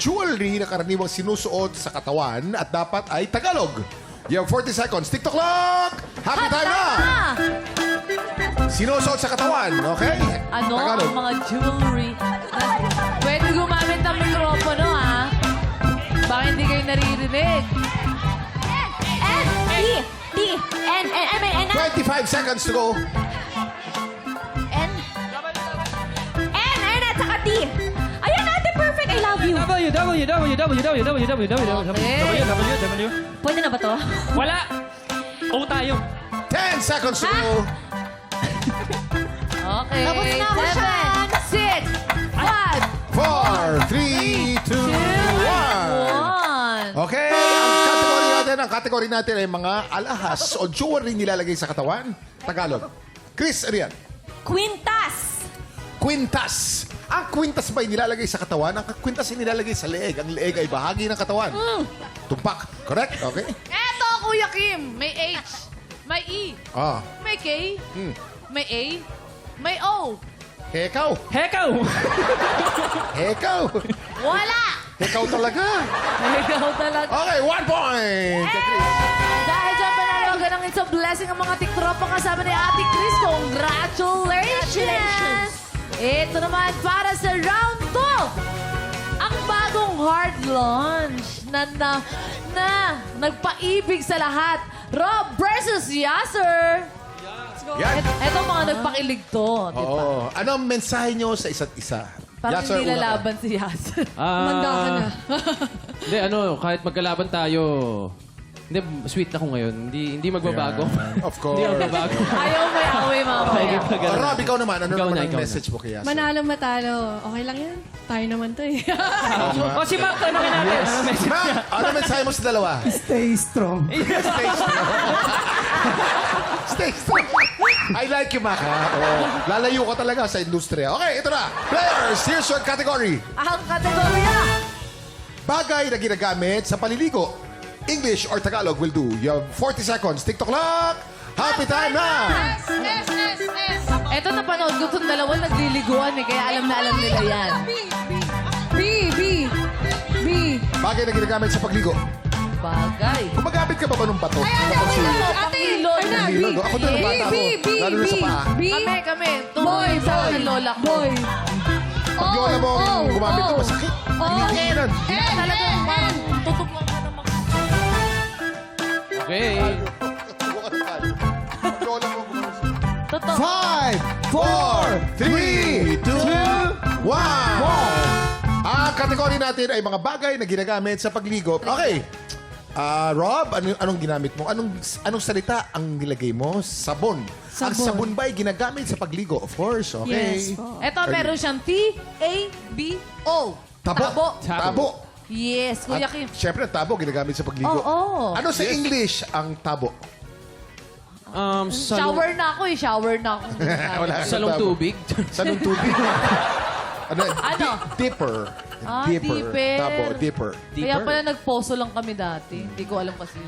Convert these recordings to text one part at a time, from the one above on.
jewelry na karaniwang sinusuot sa katawan at dapat ay Tagalog. You have 40 seconds. TikTok clock! Happy time na! Sinusuot sa katawan, okay? Ano Tagalog. ang mga jewelry? Pwede gumamit ng mikropono, ha? Baka hindi kayo naririnig. N, D, N, 25 seconds to go. N, at saka D. Ayan ate, perfect. I love you. W. Pwede na ba to? Wala. O tayo. 10 seconds to go. Okay. Tapos na ako, 4, 3, 2, 1. 1. Okay, ang kategory natin ay mga alahas o jewelry nilalagay sa katawan. Tagalog. Chris, ano yan? Quintas. Quintas. Ang quintas ba ay nilalagay sa katawan? Ang quintas ay nilalagay sa leeg. Ang leeg ay bahagi ng katawan. Tumpak. Correct? Okay. Eto, Kuya Kim. May H. May E. Ah. May K. May A. May O. Hekaw. Hekaw. Hekaw. Wala. Hekaw talaga. Ikaw talaga. Okay, 1 point. Dahil dyan panalawagan ng It's a Blessing ang mga tiktropa kasama ni Ate Chris. Congratulations! Ito naman para sa round 2. Ang bagong hard launch na nagpaibig sa lahat. Rob versus Yasser. Yan. Ito mga nagpakilig to. Di ba? Oo. Anong mensahe nyo sa isa't isa? Parang Yasser, hindi una ka. lalaban si Yasser. Manda ka na. Hindi, kahit magkalaban tayo, hindi, sweet ako ngayon. Hindi magbabago. Yeah, of course. Hindi magbabago. Ayaw may away mamaya. Oh, Rob, ikaw naman. Ano Ikaw naman na, ang ikaw message mo kay Yasser? Manalo matalo. Okay lang yan. Tayo naman to eh. O si Mac, tanongin natin. Ano message Ma, niya? ano mensahe mo sa dalawa? Stay strong. Stay strong. Stay strong. I like you, Mac. Oh, lalayo ka talaga sa industriya. Okay, ito na. Players, here's your category. Ang kategorya. Bagay na ginagamit sa paliligo. English or Tagalog will do. You have 40 seconds. TikTok clock. Happy time na! Ito napanood ko itong dalawa nagliliguan eh, kaya alam na alam nila yan. B. Bagay na ginagamit sa pagligo. Bagay. Gumagamit ka ba ba ng bato? Pangilod. Pangilod. Ako din, ang bata ko. Lalo na sa paa. Kami. Tumuloy sa akin ng lola ko. Boy. Pag lola mo ang gumamit ng masakit. Hinihinginan. Talagang parang tutok lang ka ng mga... Okay. Pag lola mo gumamit. Totoo. 5, 4, 3, 2, 1. Ang kategory natin ay mga bagay na ginagamit sa pagligo. Okay. Rob, anong ginamit mo? Anong salita ang nilagay mo? Sabon. Ang sabon ba ay ginagamit sa pagligo? Of course, okay. Yes po. Ito meron siyang T-A-B-O. Tabo. Tabo. Yes, Kuya Kim. Siyempre, ang tabo ginagamit sa pagligo. Oo. Ano sa English ang tabo? Shower na ako eh. Shower na ako. Wala. Salong Tabo. tubig. Salong tubig. Ano? Dipper. Dipper. Tabo, dipper. Kaya pala nagposo lang kami dati. Hindi ko alam kasi.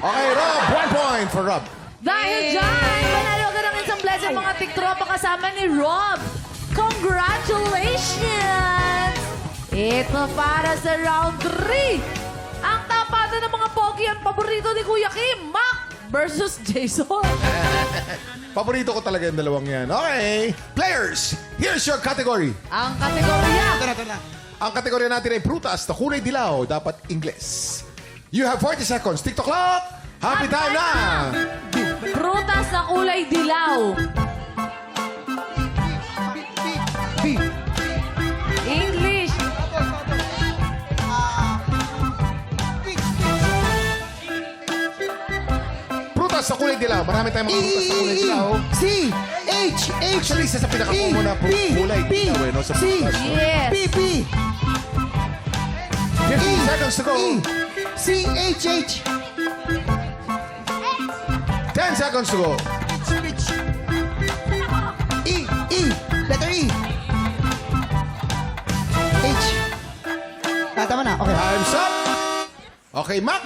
Okay, Rob. 1 point for Rob. Dahil dyan, panalo ka ng isang blessing mga tiktropa kasama ni Rob. Congratulations! Ito para sa round 3. Ang tapatan ng mga pogi ang paborito ni Kuya Kim, Mac versus Jason. Paborito ko talaga yung dalawang yan. Okay. Players, here's your category. Ang kategorya. Ang kategorya natin ay prutas na kulay dilaw. Dapat Ingles. You have 40 seconds. TikTok clock. Happy time na! Prutas na kulay dilaw. English. Prutas na kulay dilaw. Marami tayong mga prutas na kulay dilaw. C, H, Actually, isa sa pinakakumo na kulay dilaw no, sa C, prutas. Yes. P, 15 seconds to go. C, H, 10 seconds to go. letter E. H. Tama na, okay. Time's up. Okay, Mac.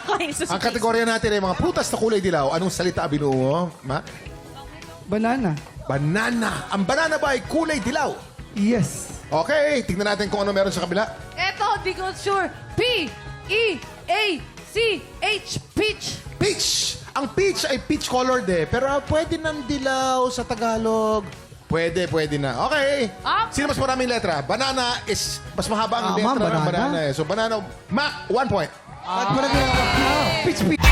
Ang kategorya natin ay mga prutas na kulay dilaw. Anong salita binuo mo, Mac? Banana. Banana. Ang banana ba ay kulay dilaw? Yes. Okay, tignan natin kung ano meron sa kabila. Eto, Hindi ko sure. P-E-A-C-H. Peach. Peach. Ang peach ay peach colored eh. Pero pwede ng dilaw sa Tagalog. Pwede na. Okay. Up. Sino mas maraming letra? Banana is mas mahaba ang Tama, letra ng banana. banana eh. So banana, Mac, 1 point. At parang ginagawa. Peach, peach.